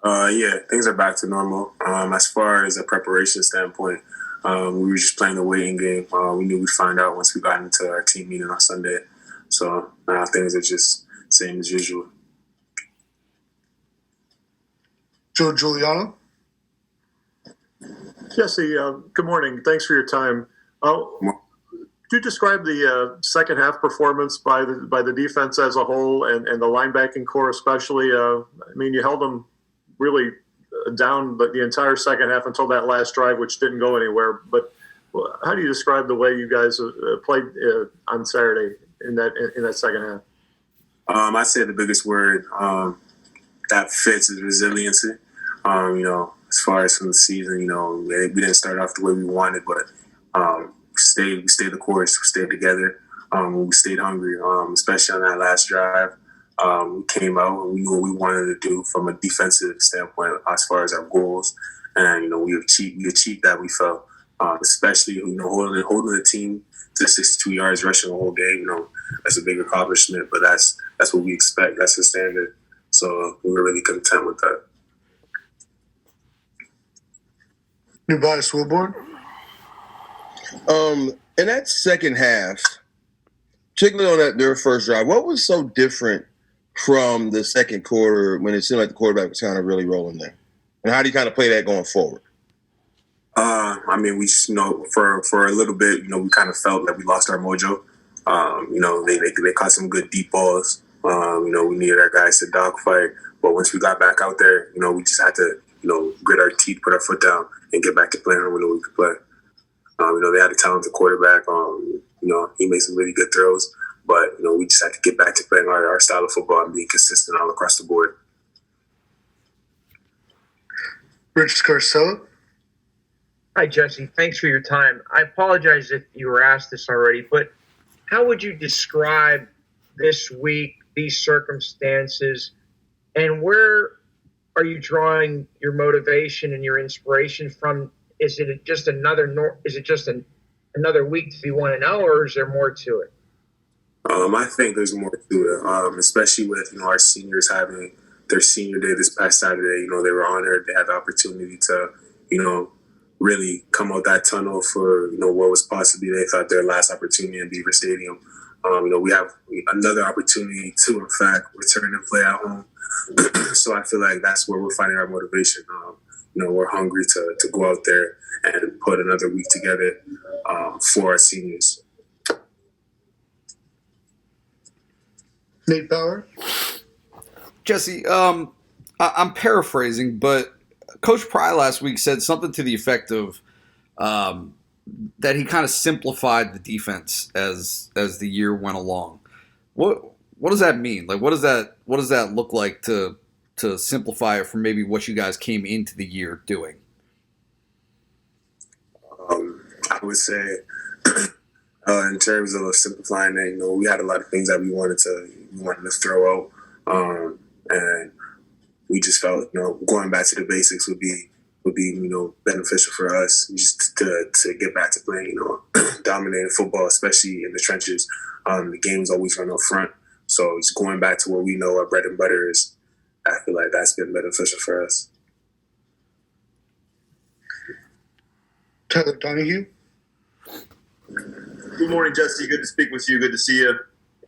Yeah, things are back to normal. As far as a preparation standpoint, we were just playing the waiting game. We knew we'd find out once we got into our team meeting on Sunday. So now things are just same as usual. Joe Giuliano. Jesse, good morning. Thanks for your time. Could you describe the second half performance by the defense as a whole and the linebacking core especially? I mean, you held them really down the entire second half until that last drive, which didn't go anywhere. But how do you describe the way you guys played on Saturday in that second half? I'd say the biggest word that fits is resiliency. As far as from the season, we didn't start off the way we wanted, but we stayed the course, we stayed together, we stayed hungry, especially on that last drive. We came out and we knew what we wanted to do from a defensive standpoint as far as our goals, and we achieved that. We felt, especially holding the team to 62 yards rushing the whole game. That's a big accomplishment, but that's what we expect. That's the standard. So we were really content with that. New bias, Wilborn. In that second half, particularly on their first drive, what was so different from the second quarter when it seemed like the quarterback was kind of really rolling there? And how do you kind of play that going forward? We just, for a little bit, we kind of felt like we lost our mojo. They caught some good deep balls. We needed our guys to dogfight. But once we got back out there, we just had to, grit our teeth, put our foot down, and get back to playing when we could play. They had a talented quarterback. He made some really good throws. But, we just had to get back to playing our style of football and being consistent all across the board. Rich Scarcella. Hi, Jesse. Thanks for your time. I apologize if you were asked this already, but how would you describe this week, these circumstances, and where are you drawing your motivation and your inspiration from? Is it just another week to be 1-0, or is there more to it? I think there's more to it, especially with our seniors having their senior day this past Saturday. They were honored. They had the opportunity to, really come out that tunnel for what was possibly they thought their last opportunity in Beaver Stadium. We have another opportunity to, in fact, return and play at home. So I feel like that's where we're finding our motivation. We're hungry to go out there and put another week together for our seniors. Nate Bauer. Jesse, I'm paraphrasing, but Coach Pry last week said something to the effect of that he kind of simplified the defense as the year went along. What does that mean? Like, what does that look like to simplify it from maybe what you guys came into the year doing? I would say, in terms of simplifying it, we had a lot of things that we wanted to throw out, and we just felt, going back to the basics would be beneficial for us just to get back to playing, dominating football, especially in the trenches. The game's always run up front, so just going back to what we know our bread and butter is. I feel like that's been beneficial for us. Tyler Donahue. Good morning, Jesse. Good to speak with you. Good to see you.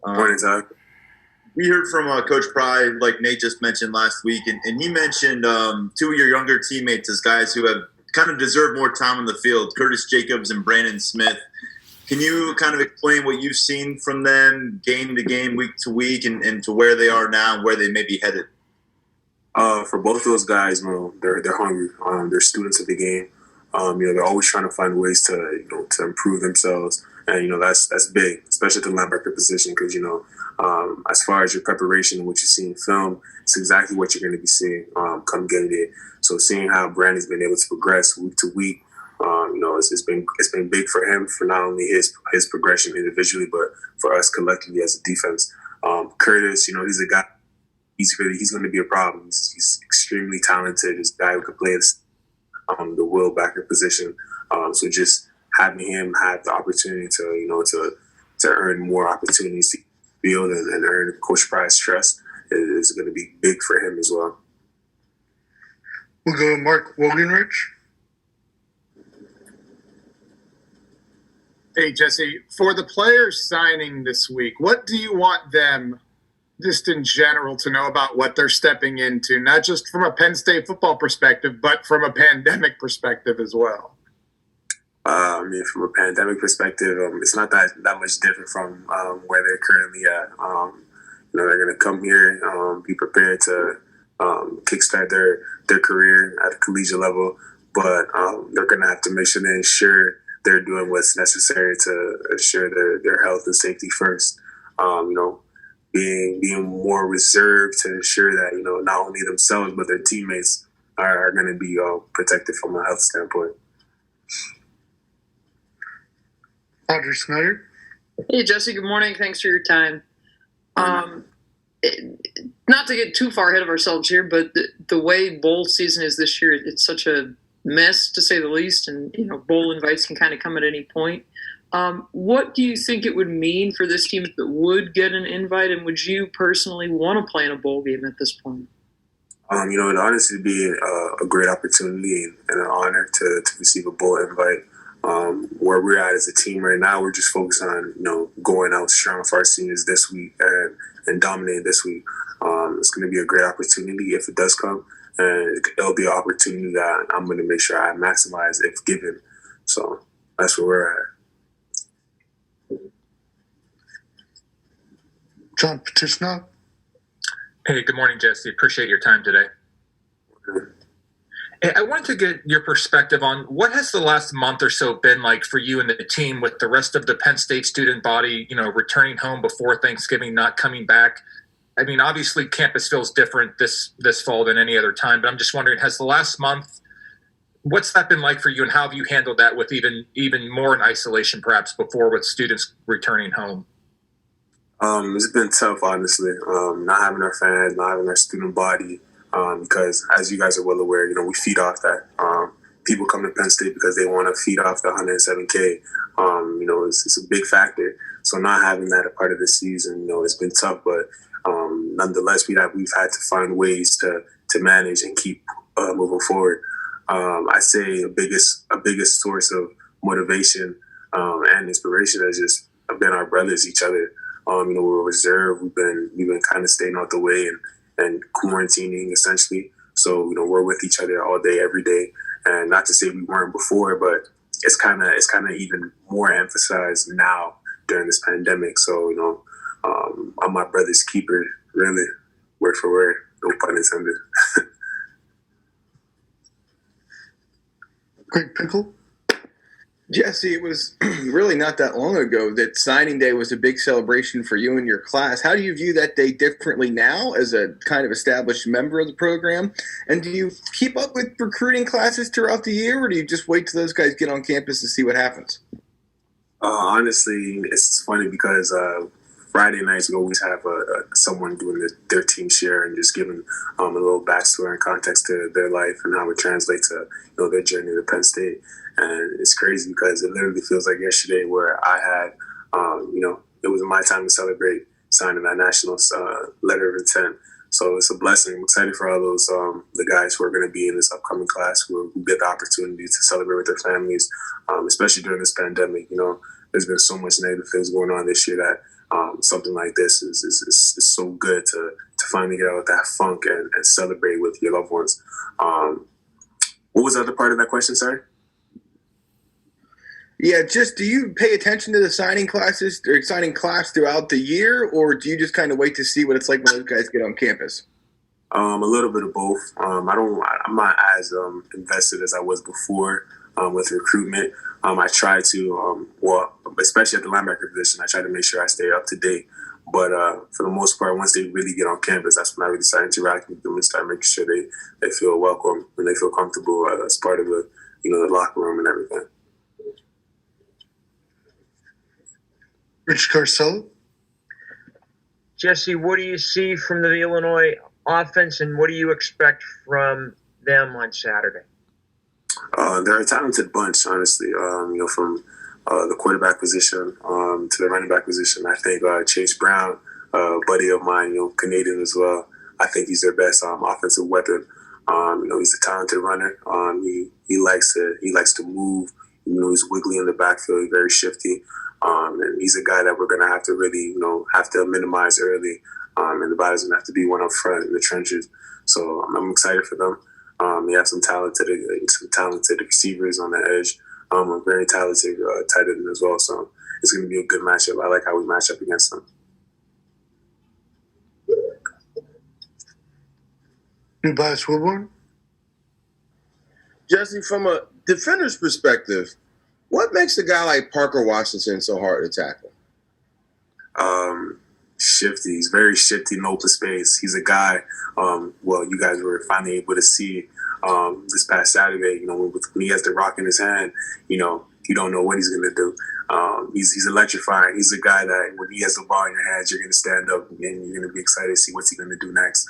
Morning, Tyler. We heard from Coach Pry, like Nate just mentioned last week, and he mentioned two of your younger teammates as guys who have kind of deserved more time on the field, Curtis Jacobs and Brandon Smith. Can you kind of explain what you've seen from them game to game, week to week, and to where they are now and where they may be headed? For both those guys, they're hungry. They're students of the game. They're always trying to find ways to improve themselves, and that's big, especially at the linebacker position, because as far as your preparation and what you see in film, it's exactly what you're going to be seeing come game day. So seeing how Brandon's been able to progress week to week, it's been big for him, for not only his progression individually, but for us collectively as a defense. Curtis, he's a guy. He's going to be a problem. He's extremely talented. He's a guy who can play the will backer position. So just having him have the opportunity to earn more opportunities to field and earn Coach Pry's trust is going to be big for him as well. We'll go Mark Wogenrich. Hey, Jesse, for the players signing this week, what do you want them, just in general, to know about what they're stepping into, not just from a Penn State football perspective, but from a pandemic perspective as well? From a pandemic perspective, it's not that much different from where they're currently at. They're going to come here, be prepared to kickstart their career at a collegiate level, but they're going to have to make sure they ensure they're doing what's necessary to ensure their health and safety first. Being more reserved to ensure that not only themselves but their teammates are going to be protected from a health standpoint. Audrey Snyder. Hey, Jesse, good morning. Thanks for your time. Not to get too far ahead of ourselves here, but the way bowl season is this year, it's such a mess, to say the least, and bowl invites can kind of come at any point. What do you think it would mean for this team if it would get an invite, and would you personally want to play in a bowl game at this point? It'd honestly be a great opportunity and an honor to receive a bowl invite. Where we're at as a team right now, we're just focused on going out strong for our seniors this week and dominating this week. It's going to be a great opportunity if it does come, and it'll be an opportunity that I'm going to make sure I maximize if given. So that's where we're at. John Petishna. Hey, good morning, Jesse. Appreciate your time today. Hey, I wanted to get your perspective on what has the last month or so been like for you and the team with the rest of the Penn State student body, returning home before Thanksgiving, not coming back. I mean, obviously campus feels different this fall than any other time, but I'm just wondering, has the last month, what's that been like for you, and how have you handled that with even more in isolation perhaps before with students returning home? It's been tough, honestly, not having our fans, not having our student body, because as you guys are well aware, we feed off that. People come to Penn State because they want to feed off the 107K. It's a big factor. So not having that a part of the season, it's been tough, but nonetheless, we've had to find ways to manage and keep moving forward. I say a biggest source of motivation and inspiration has just been our brothers, each other. We're reserved. We've been kind of staying out the way and quarantining essentially. So we're with each other all day, every day. And not to say we weren't before, but it's kind of even more emphasized now during this pandemic. So I'm my brother's keeper, really, word for word, no pun intended. Greg Pickle. Jesse, it was really not that long ago that signing day was a big celebration for you and your class. How do you view that day differently now as a kind of established member of the program? And do you keep up with recruiting classes throughout the year, or do you just wait till those guys get on campus to see what happens? Honestly, it's funny because Friday nights we always have someone doing their team share and just giving a little backstory and context to their life and how it translates to their journey to Penn State. And it's crazy because it literally feels like yesterday where I had, it was my time to celebrate signing that national letter of intent. So it's a blessing. I'm excited for all those the guys who are going to be in this upcoming class who get the opportunity to celebrate with their families, especially during this pandemic. There's been so much negative things going on this year that something like this is so good to finally get out of that funk and celebrate with your loved ones. What was the other part of that question, sorry? Yeah, just do you pay attention to the signing classes or signing class throughout the year, or do you just kind of wait to see what it's like when those guys get on campus? A little bit of both. I'm not as invested as I was before with recruitment. I try to, especially at the linebacker position, I try to make sure I stay up to date. But for the most part, once they really get on campus, that's when I really start interacting with them and start making sure they feel welcome and they feel comfortable as part of the locker room and everything. Rich Carcella. Jesse, what do you see from the Illinois offense, and what do you expect from them on Saturday? They're a talented bunch, honestly. From the quarterback position to the running back position. I think Chase Brown, a buddy of mine, Canadian as well. I think he's their best offensive weapon. He's a talented runner. He likes to move. He's wiggly in the backfield. He's very shifty. And he's a guy that we're going to have to really, have to minimize early. And the body's going to have to be one up front in the trenches. So I'm excited for them. They have some talented receivers on the edge. A very talented tight end as well. So it's going to be a good matchup. I like how we match up against them. New bias Wilborn. Jesse, from a defender's perspective, what makes a guy like Parker Washington so hard to tackle? Shifty. He's very shifty in open space. He's a guy, you guys were finally able to see this past Saturday, when he has the rock in his hand, you don't know what he's going to do. He's electrifying. He's a guy that when he has the ball in your hands, you're going to stand up and you're going to be excited to see what's he going to do next.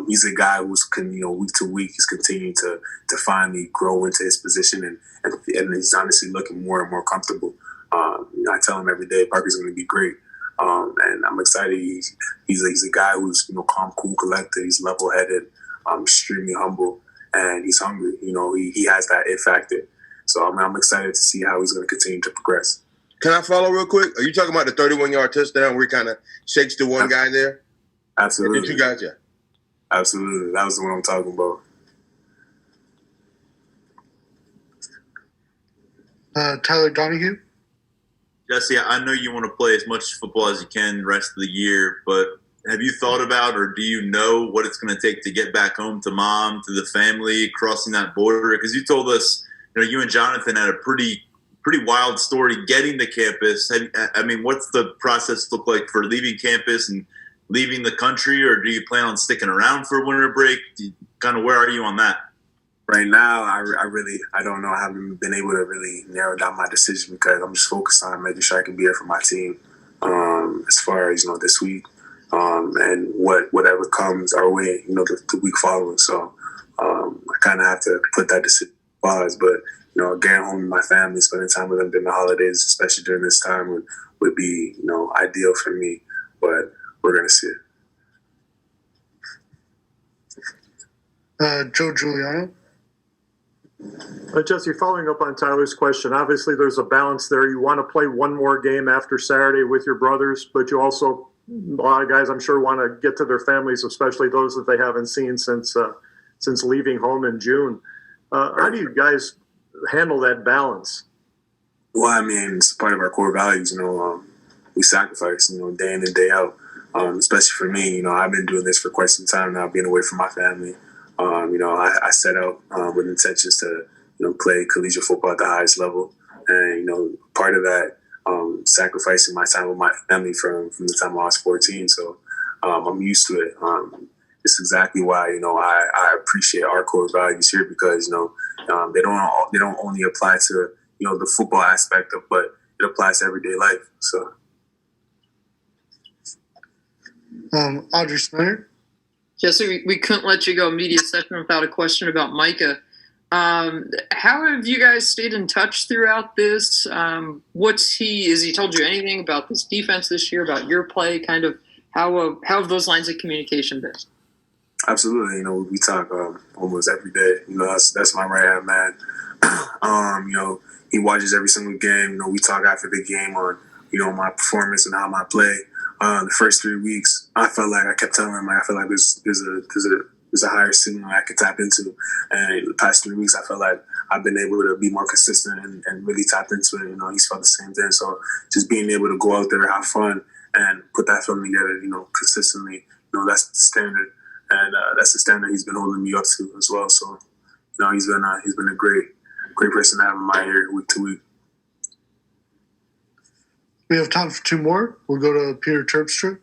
He's a guy who's, week to week, he's continuing to finally grow into his position and he's honestly looking more and more comfortable. I tell him every day, Parker's going to be great. And I'm excited. He's a guy who's, calm, cool, collected. He's level-headed, extremely humble, and he's hungry. He has that it factor. So I'm excited to see how he's going to continue to progress. Can I follow real quick? Are you talking about the 31-yard touchdown where he kind of shakes the one guy there? Absolutely. The two guys, yeah. Absolutely. That was the one I'm talking about. Tyler Donahue. Jesse, I know you want to play as much football as you can the rest of the year, but have you thought about or do you know what it's going to take to get back home to mom, to the family, crossing that border? Because you told us, you and Jonathan had a pretty wild story getting to campus. What's the process look like for leaving campus and leaving the country, or do you plan on sticking around for winter break? Where are you on that? Right now, I don't know. I haven't been able to really narrow down my decision because I'm just focused on making sure I can be here for my team as far as, this week and whatever comes our way, the week following. So I kind of have to put that decision on pause. But, getting home with my family, spending time with them during the holidays, especially during this time, would be, ideal for me. But we're going to see it. Joe Giuliano. Jesse, following up on Tyler's question, obviously there's a balance there. You want to play one more game after Saturday with your brothers, but you also, a lot of guys I'm sure want to get to their families, especially those that they haven't seen since leaving home in June. How do you guys handle that balance? Well, it's part of our core values. We sacrifice, day in and day out. Especially for me, I've been doing this for quite some time now, being away from my family. I set out with intentions to, play collegiate football at the highest level. And, part of that, sacrificing my time with my family from the time I was 14. So I'm used to it. It's exactly why, I appreciate our core values here because, they don't only apply to, the football aspect of, but it applies to everyday life. So. Audrey Snyder. Jesse, we couldn't let you go media session without a question about Micah. How have you guys stayed in touch throughout this? Has he told you anything about this defense this year, about your play? How have those lines of communication been? Absolutely. We talk almost every day. That's my right-hand man. He watches every single game. We talk after the game on, my performance and how I play. The first 3 weeks, I felt like I kept telling him, I feel like there's a higher ceiling I could tap into. And the past 3 weeks, I felt like I've been able to be more consistent and really tap into it. He's felt the same thing. So just being able to go out there, have fun, and put that film together, consistently, that's the standard. And that's the standard he's been holding me up to as well. So, he's been a great person to have in my ear week to week. We have time for two more. We'll go to Peter Terpstra.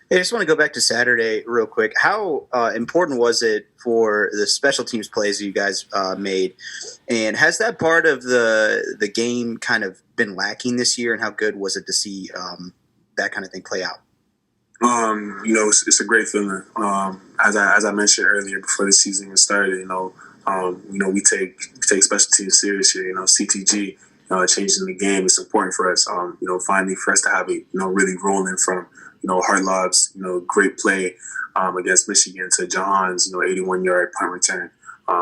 Hey, I just want to go back to Saturday real quick. How important was it for the special teams plays that you guys made? And has that part of the game kind of been lacking this year? And how good was it to see that kind of thing play out? It's a great feeling. As I mentioned earlier before the season started, we take special teams serious here. CTG changing the game is important for us. Finally for us to have it, really rolling from hard lobs, great play against Michigan to Jahan's, 81-yard punt return.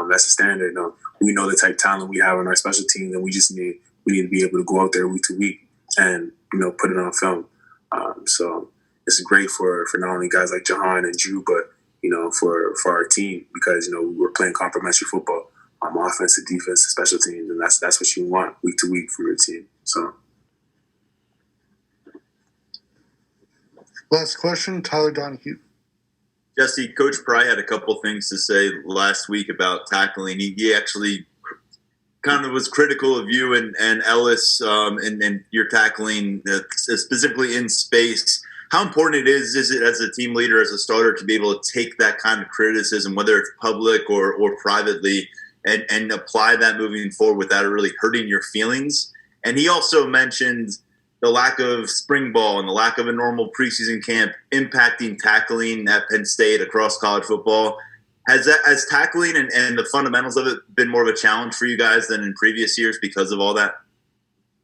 That's a standard. We know the type of talent we have on our special teams, and we need to be able to go out there week to week and put it on film. So it's great for not only guys like Jahan and Drew, but for our team, because we're playing complementary football, offense to defense to special teams, and that's what you want week to week from your team. So. Last question, Tyler Donahue. Jesse, Coach Pry had a couple things to say last week about tackling. He actually kind of was critical of you and Ellis and your tackling, specifically in space. How important is it as a team leader, as a starter, to be able to take that kind of criticism, whether it's public or privately, and apply that moving forward without it really hurting your feelings? And he also mentioned the lack of spring ball and the lack of a normal preseason camp impacting tackling at Penn State across college football. Has tackling and the fundamentals of it been more of a challenge for you guys than in previous years because of all that?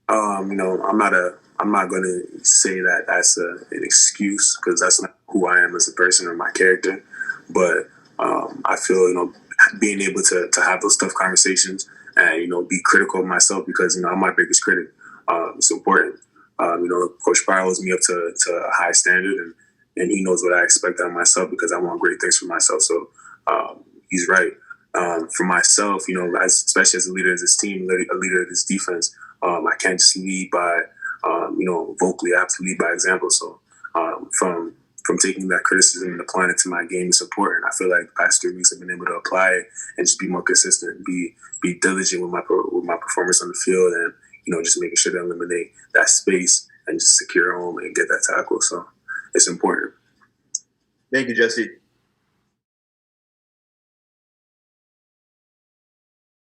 I'm not going to say that that's an excuse, because that's not who I am as a person or my character. But I feel being able to have those tough conversations and be critical of myself, because I'm my biggest critic. It's important. Coach Pryor holds me up to a high standard, and he knows what I expect out of myself, because I want great things for myself. So he's right. For myself, especially as a leader of this team, a leader of this defense, I can't just lead by, vocally. I have to lead by example. So from taking that criticism and applying it to my game is important. I feel like the past 3 weeks I've been able to apply it and just be more consistent, be diligent with my performance on the field, and just making sure to eliminate that space and just secure home and get that tackle. So it's important. Thank you, Jesse.